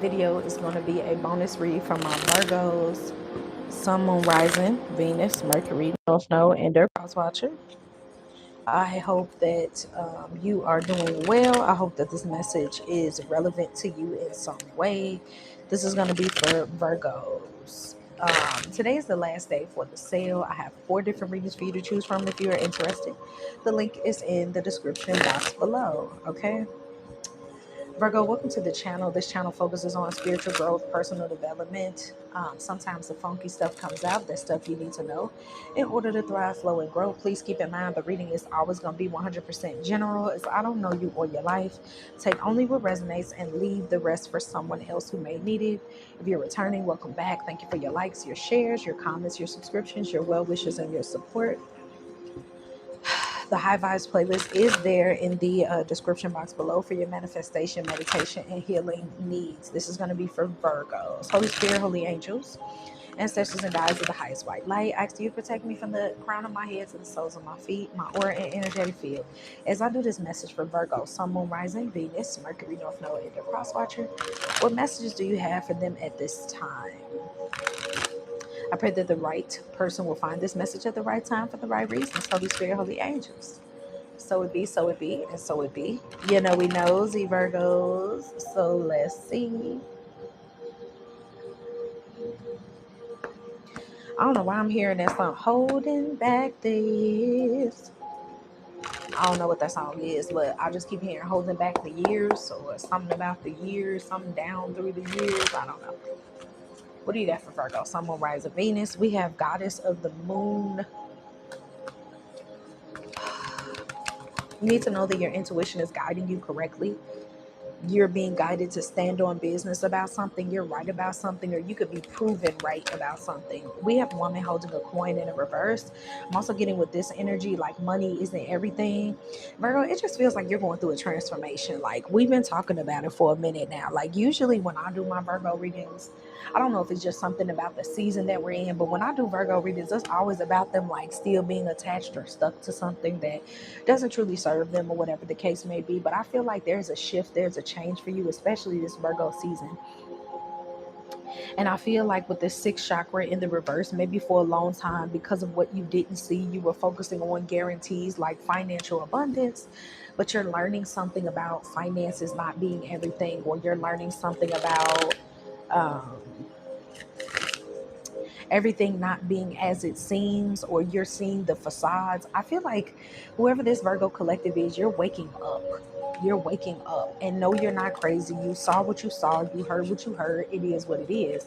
video is going to be a bonus read from my Virgos, Sun, Moon, Rising, Venus, Mercury, North Node, and their cross watcher. I hope that you are doing well. I hope that this message is relevant to you in some way. This is going to be for Virgos. Today is the last day for the sale. I have 4 different readings for you to choose from if you are interested. The link is in the description box below. Okay. Virgo, welcome to the channel. This channel focuses on spiritual growth, personal development. Sometimes the funky stuff comes out. That's stuff you need to know in order to thrive, flow, and grow. Please keep in mind the reading is always going to be 100% general, as I don't know you or your life. Take only what resonates and leave the rest for someone else who may need it. If you're returning, welcome back. Thank you for your likes, your shares, your comments, your subscriptions, your well wishes, and your support. The High Vibes playlist is there in the description box below for your manifestation, meditation, and healing needs. This is going to be for Virgos. Holy Spirit, holy angels, ancestors, and guides of the highest white light, I ask you to protect me from the crown of my head to the soles of my feet, my aura and energetic field. As I do this message for Virgo, Sun, Moon, Rising, Venus, Mercury, North Node, and their cross watcher, what messages do you have for them at this time? I pray that the right person will find this message at the right time for the right reasons. Holy Spirit, holy angels. So it be, so it be, and so it be. You know we nosy Virgos. So let's see. I don't know why I'm hearing that song. Holding back this. I don't know what that song is, but I just keep hearing holding back the years. So it's something about the years, something down through the years. I don't know. What do you got for Virgo? Sun, Moon, Rise of Venus. We have Goddess of the Moon. You need to know that your intuition is guiding you correctly. You're being guided to stand on business about something. You're right about something, or you could be proven right about something. We have woman holding a coin in a reverse. I'm also getting with this energy, like money isn't everything. Virgo, it just feels like you're going through a transformation. Like we've been talking about it for a minute now. Like usually when I do my Virgo readings, I don't know if it's just something about the season that we're in, but when I do Virgo readings, it's always about them like still being attached or stuck to something that doesn't truly serve them or whatever the case may be. But I feel like there's a shift, there's a change for you, especially this Virgo season. And I feel like with this 6th chakra in the reverse, maybe for a long time, because of what you didn't see, you were focusing on guarantees like financial abundance, but you're learning something about finances not being everything, or you're learning something about um, everything not being as it seems, or you're seeing the facades. I feel like whoever this Virgo collective is, you're waking up. You're waking up, and no, you're not crazy. You saw what you saw. You heard what you heard. It is what it is.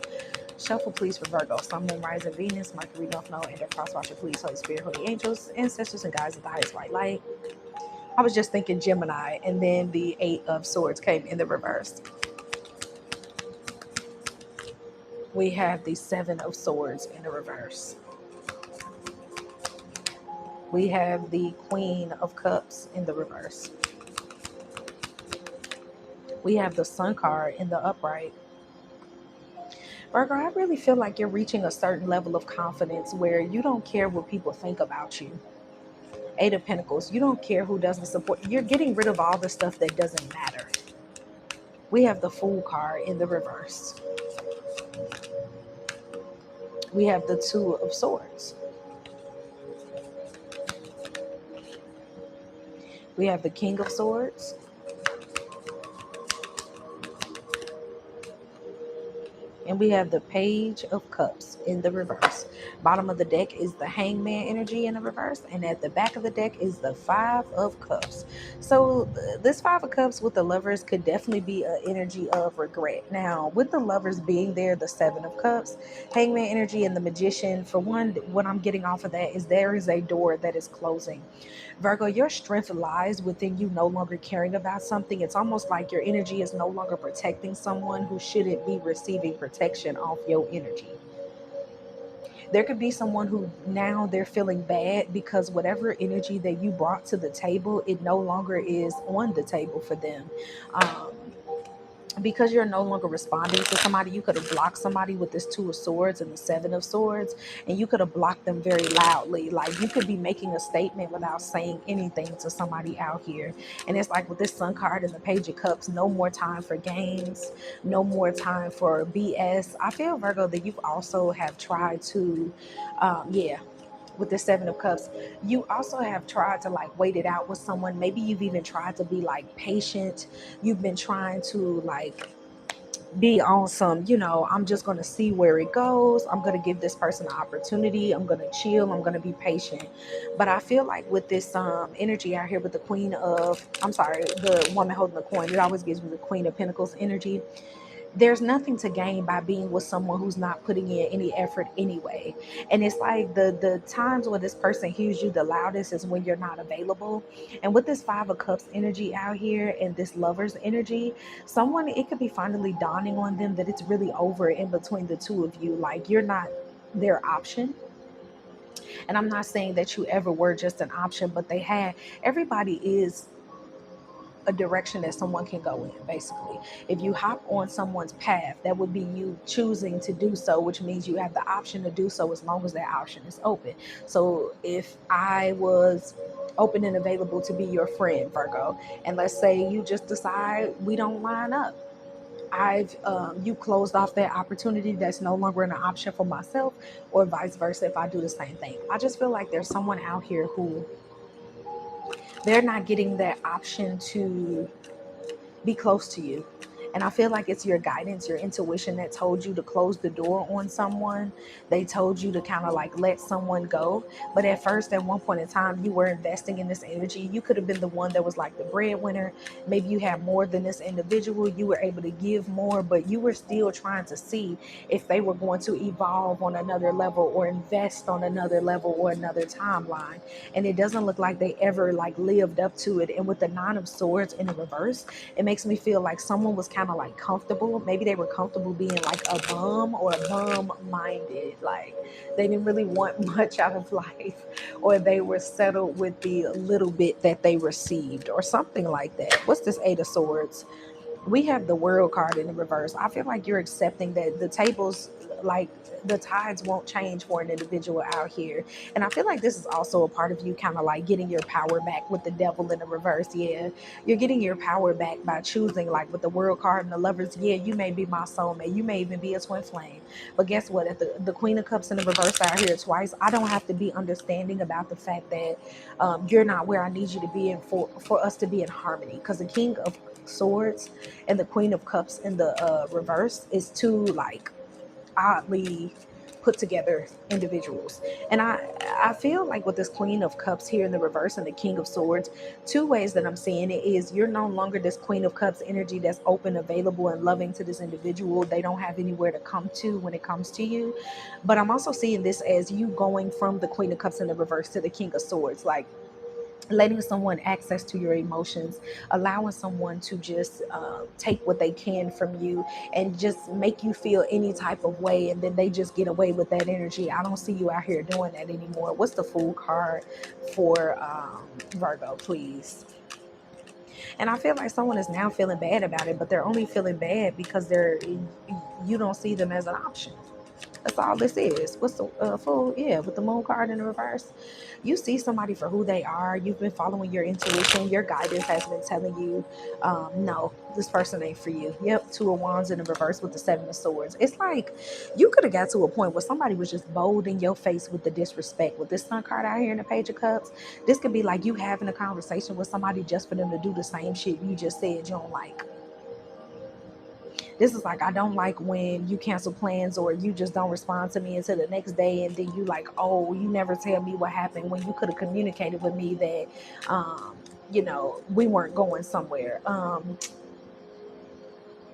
Shuffle, please, for Virgo. Sun, Moon, Rising, Venus, Mercury, North Node, and their cross watcher, please. Holy Spirit, holy angels, ancestors, and guides of the highest white light. I was just thinking Gemini, and then the 8 of Swords came in the reverse. We have the 7 of Swords in the reverse. We have the Queen of Cups in the reverse. We have the Sun card in the upright. Virgo, I really feel like you're reaching a certain level of confidence where you don't care what people think about you. 8 of Pentacles, you don't care who doesn't support. You're getting rid of all the stuff that doesn't matter. We have the Fool card in the reverse. We have the 2 of Swords. We have the King of Swords. And we have the Page of Cups in the reverse. Bottom of the deck is the Hangman energy in the reverse. And at the back of the deck is the 5 of Cups. So this 5 of Cups with the Lovers could definitely be an energy of regret. Now, with the Lovers being there, the 7 of Cups, Hangman energy, and the Magician, for one, what I'm getting off of that is there is a door that is closing. Virgo, your strength lies within you no longer caring about something. It's almost like your energy is no longer protecting someone who shouldn't be receiving protection off your energy. There could be someone who now they're feeling bad because whatever energy that you brought to the table, it no longer is on the table for them. because you're no longer responding to somebody, you could have blocked somebody with this Two of Swords and the Seven of Swords, and you could have blocked them very loudly. Like, you could be making a statement without saying anything to somebody out here. And it's like with this Sun card and the Page of Cups, no more time for games, no more time for BS. I feel, Virgo, that you've also have tried to, with the Seven of Cups, you also have tried to like wait it out with someone. Maybe you've even tried to be like patient. You've been trying to like be on some, I'm just going to see where it goes. I'm going to give this person an opportunity. I'm going to chill. I'm going to be patient. But I feel like with this energy out here with the the woman holding the coin, it always gives me the Queen of Pentacles energy. There's nothing to gain by being with someone who's not putting in any effort anyway. And it's like the times where this person hears you the loudest is when you're not available. And with this Five of Cups energy out here and this Lover's energy, someone, it could be finally dawning on them that it's really over in between the two of you. Like, you're not their option. And I'm not saying that you ever were just an option, but everybody is a direction that someone can go in. Basically, if you hop on someone's path, that would be you choosing to do so, which means you have the option to do so as long as that option is open. So if I was open and available to be your friend, Virgo, and let's say you just decide we don't line up, I've you closed off that opportunity, that's no longer an option for myself, or vice versa if I do the same thing. I just feel like there's someone out here who they're not getting that option to be close to you. And I feel like it's your guidance, your intuition that told you to close the door on someone. They told you to kind of like let someone go. But at first, at one point in time, you were investing in this energy. You could have been the one that was like the breadwinner. Maybe you had more than this individual. You were able to give more, but you were still trying to see if they were going to evolve on another level or invest on another level or another timeline. And it doesn't look like they ever like lived up to it. And with the Nine of Swords in the reverse, it makes me feel like someone was kind of like comfortable. Maybe they were comfortable being like a bum or a bum minded. Like, they didn't really want much out of life, or they were settled with the little bit that they received or something like that. What's this Eight of Swords? We have the World card in the reverse. I feel like you're accepting that the tables, like the tides won't change for an individual out here. And I feel like this is also a part of you kind of like getting your power back with the Devil in the reverse. Yeah, you're getting your power back by choosing, like with the World card and the Lovers. Yeah, you may be my soulmate. You may even be a twin flame. But guess what? At the Queen of Cups in the reverse out here twice, I don't have to be understanding about the fact that you're not where I need you to be in for us to be in harmony. Because the King of Swords and the Queen of Cups in the reverse is two like oddly put together individuals. And I feel like with this Queen of Cups here in the reverse and the King of Swords, two ways that I'm seeing it is you're no longer this Queen of Cups energy that's open, available, and loving to this individual. They don't have anywhere to come to when it comes to you. But I'm also seeing this as you going from the Queen of Cups in the reverse to the King of Swords, like letting someone access to your emotions, allowing someone to just take what they can from you and just make you feel any type of way, and then they just get away with that energy. I don't see you out here doing that anymore. What's the Fool card for Virgo, please? And I feel like someone is now feeling bad about it, but they're only feeling bad because you don't see them as an option. That's all this is. What's the Fool? Yeah, with the Moon card in the reverse. You see somebody for who they are. You've been following your intuition. Your guidance has been telling you, no, this person ain't for you. Yep, Two of Wands in the reverse with the Seven of Swords. It's like you could have got to a point where somebody was just bold in your face with the disrespect. With this Sun card out here in the Page of Cups, this could be like you having a conversation with somebody just for them to do the same shit you just said you don't like. This is like, I don't like when you cancel plans or you just don't respond to me until the next day, and then you like, oh, you never tell me what happened when you could have communicated with me that we weren't going somewhere.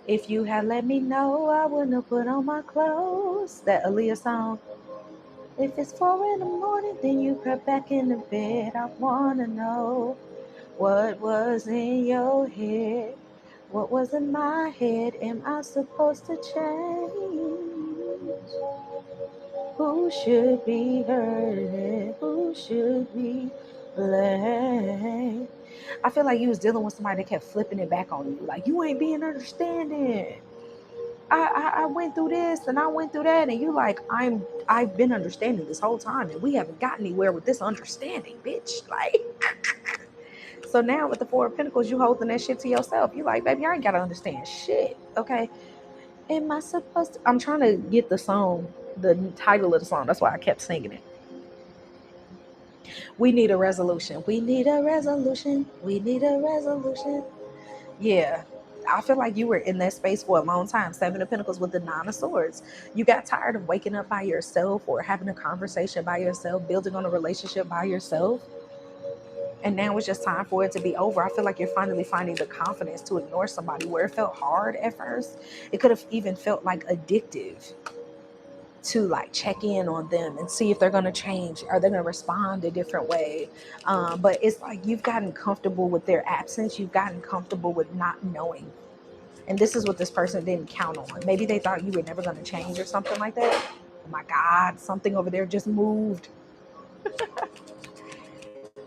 If you had let me know, I wouldn't have put on my clothes. That Aaliyah song. If it's 4 in the morning, then you crept back in the bed. I wanna know what was in your head. What was in my head? Am I supposed to change? Who should be heard? Who should be blamed? I feel like you was dealing with somebody that kept flipping it back on you. Like, you ain't being understanding. I went through this and I went through that, and you like, I've been understanding this whole time, and we haven't gotten anywhere with this understanding, bitch. Like, so now with the Four of Pentacles, you holding that shit to yourself. You like, baby, I ain't gotta understand shit. Okay. Am I supposed to? I'm trying to get the song, the title of the song. That's why I kept singing it. We need a resolution. We need a resolution. We need a resolution. Yeah. I feel like you were in that space for a long time. Seven of Pentacles with the Nine of Swords. You got tired of waking up by yourself or having a conversation by yourself, building on a relationship by yourself. And now it's just time for it to be over. I feel like you're finally finding the confidence to ignore somebody where it felt hard at first. It could have even felt like addictive to like check in on them and see if they're going to change. Are they going to respond a different way? But it's like you've gotten comfortable with their absence. You've gotten comfortable with not knowing. And this is what this person didn't count on. Maybe they thought you were never going to change or something like that. Oh my God, something over there just moved.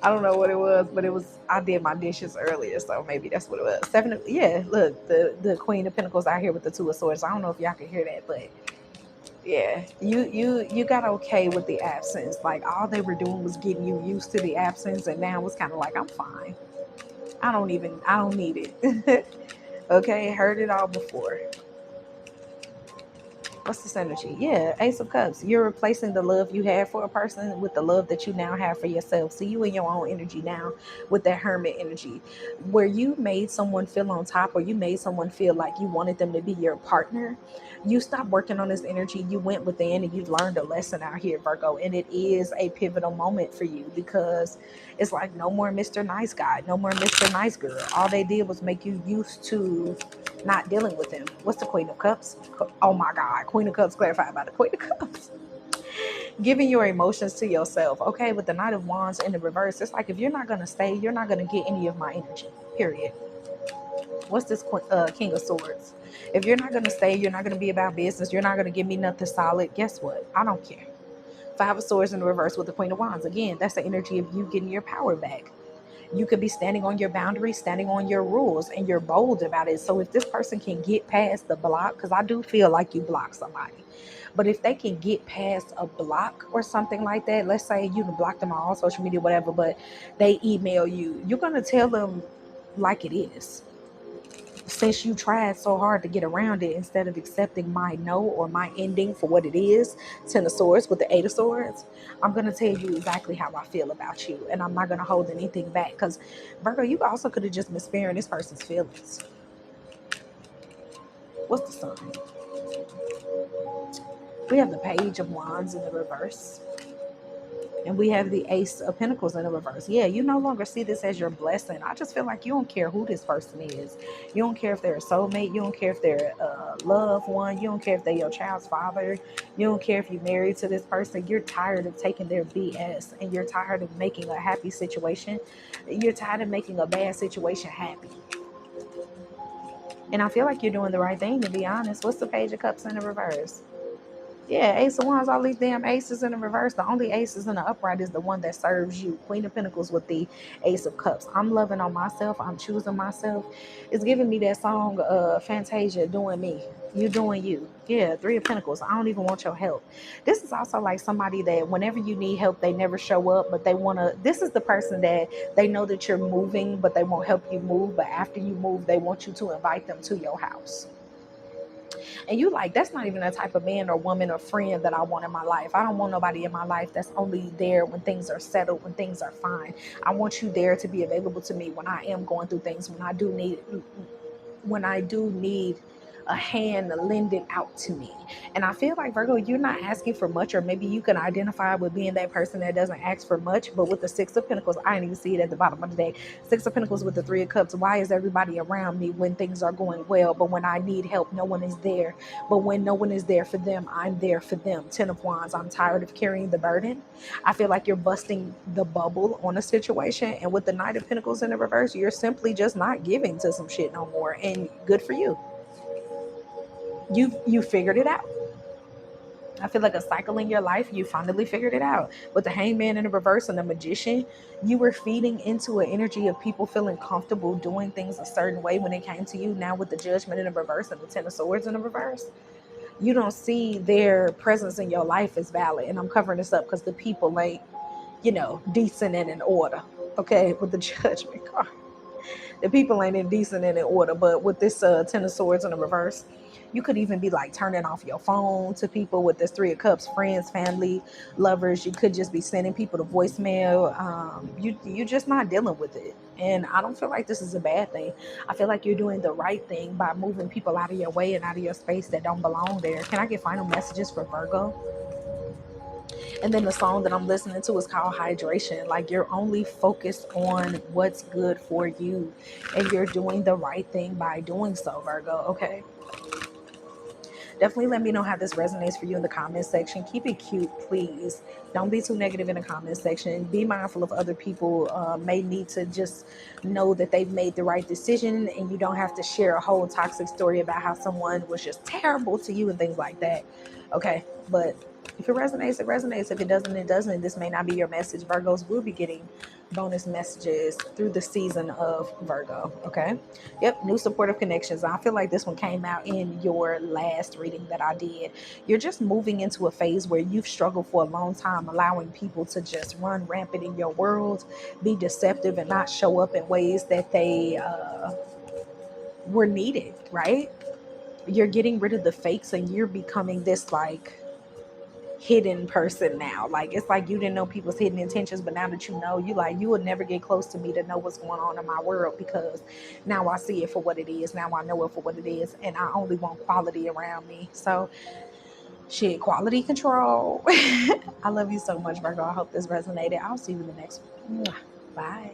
I don't know what it was, but it was, I did my dishes earlier, so maybe that's what it was. Yeah, look, the Queen of Pentacles out here with the Two of Swords. I don't know if y'all can hear that, but yeah, you got okay with the absence. Like, all they were doing was getting you used to the absence, and now it's kind of like, I'm fine. I don't need it. Okay, heard it all before. What's this energy? Yeah, Ace of Cups. You're replacing the love you had for a person with the love that you now have for yourself. See you in your own energy now with that Hermit energy, where you made someone feel on top, or you made someone feel like you wanted them to be your partner. You stopped working on this energy. You went within and you learned a lesson out here, Virgo. And it is a pivotal moment for you, because it's like no more Mr. Nice Guy, no more Mr. Nice Girl. All they did was make you used to not dealing with him. What's the Queen of Cups? Oh my God, Queen of Cups clarified by the Queen of Cups. Giving your emotions to yourself. Okay, with the Knight of Wands in the reverse, it's like, if you're not going to stay, you're not going to get any of my energy, period. What's this King of Swords? If you're not going to stay, you're not going to be about business, you're not going to give me nothing solid, guess what? I don't care. Five of Swords in the reverse with the Queen of Wands. Again, that's the energy of you getting your power back. You could be standing on your boundaries, standing on your rules, and you're bold about it. So if this person can get past the block, because I do feel like you block somebody, but if they can get past a block or something like that, let's say you can block them on all social media, whatever, but they email you, you're going to tell them like it is. Since you tried so hard to get around it, instead of accepting my no or my ending for what it is, Ten of Swords with the Eight of Swords, I'm going to tell you exactly how I feel about you, and I'm not going to hold anything back, because Virgo, you also could have just been sparing this person's feelings. What's the sign? We have the Page of Wands in the reverse. And we have the Ace of Pentacles in the reverse. Yeah, you no longer see this as your blessing. I just feel like you don't care who this person is. You don't care if they're a soulmate. You don't care if they're a loved one. You don't care if they're your child's father. You don't care if you're married to this person. You're tired of taking their BS, and you're tired of making a happy situation. You're tired of making a bad situation happy. And I feel like you're doing the right thing, to be honest. What's the Page of Cups in the reverse? Yeah, Ace of Wands, all these damn aces in the reverse. The only aces in the upright is the one that serves you. Queen of Pentacles with the Ace of Cups. I'm loving on myself. I'm choosing myself. It's giving me that song, Fantasia, doing me. You doing you. Yeah, Three of Pentacles. I don't even want your help. This is also like somebody that whenever you need help, they never show up, but they want to. This is the person that they know that you're moving, but they won't help you move. But after you move, they want you to invite them to your house. And you like, that's not even the type of man or woman or friend that I want in my life. I don't want nobody in my life that's only there when things are settled, when things are fine. I want you there to be available to me when I am going through things, when I do need a hand lended out to me. And I feel like, Virgo, you're not asking for much, or maybe you can identify with being that person that doesn't ask for much. But with the Six of Pentacles, I didn't even see it at the bottom of the deck. Six of Pentacles with the Three of Cups. Why is everybody around me when things are going well, but when I need help, no one is there? But when no one is there for them, I'm there for them. Ten of Wands. I'm tired of carrying the burden. I feel like you're busting the bubble on a situation. And with the Knight of Pentacles in the reverse, you're simply just not giving to some shit no more. And good for you. You figured it out. I feel like a cycle in your life, you finally figured it out. With the hangman in the reverse and the magician, you were feeding into an energy of people feeling comfortable doing things a certain way when it came to you. Now with the judgment in the reverse and the ten of swords in the reverse, you don't see their presence in your life as valid. And I'm covering this up because the people ain't, decent and in order. Okay, with the judgment card. The people ain't indecent and in order. But with this ten of swords in the reverse, you could even be like turning off your phone to people with this three of cups, friends, family, lovers. You could just be sending people to voicemail. You just not dealing with it. And I don't feel like this is a bad thing. I feel like you're doing the right thing by moving people out of your way and out of your space that don't belong there. Can I get final messages for Virgo? And then the song that I'm listening to is called Hydration. Like, you're only focused on what's good for you, and you're doing the right thing by doing so, Virgo. Okay. Definitely let me know how this resonates for you in the comment section. Keep it cute, please. Don't be too negative in the comment section. Be mindful of other people may need to just know that they've made the right decision, and you don't have to share a whole toxic story about how someone was just terrible to you and things like that. Okay, but if it resonates, it resonates. If it doesn't, it doesn't. This may not be your message. Virgos will be getting bonus messages through the season of Virgo. Okay. Yep. New supportive connections. I feel like this one came out in your last reading that I did. You're just moving into a phase where you've struggled for a long time, allowing people to just run rampant in your world, be deceptive, and not show up in ways that they were needed, right? You're getting rid of the fakes and you're becoming this like hidden person now. Like, it's like you didn't know people's hidden intentions, but now that you know, you like, you would never get close to me to know what's going on in my world, because now I see it for what it is. Now I know it for what it is, and I only want quality around me. So shit, quality control. I love you so much, Virgo. I hope this resonated. I'll see you in the next one. Bye.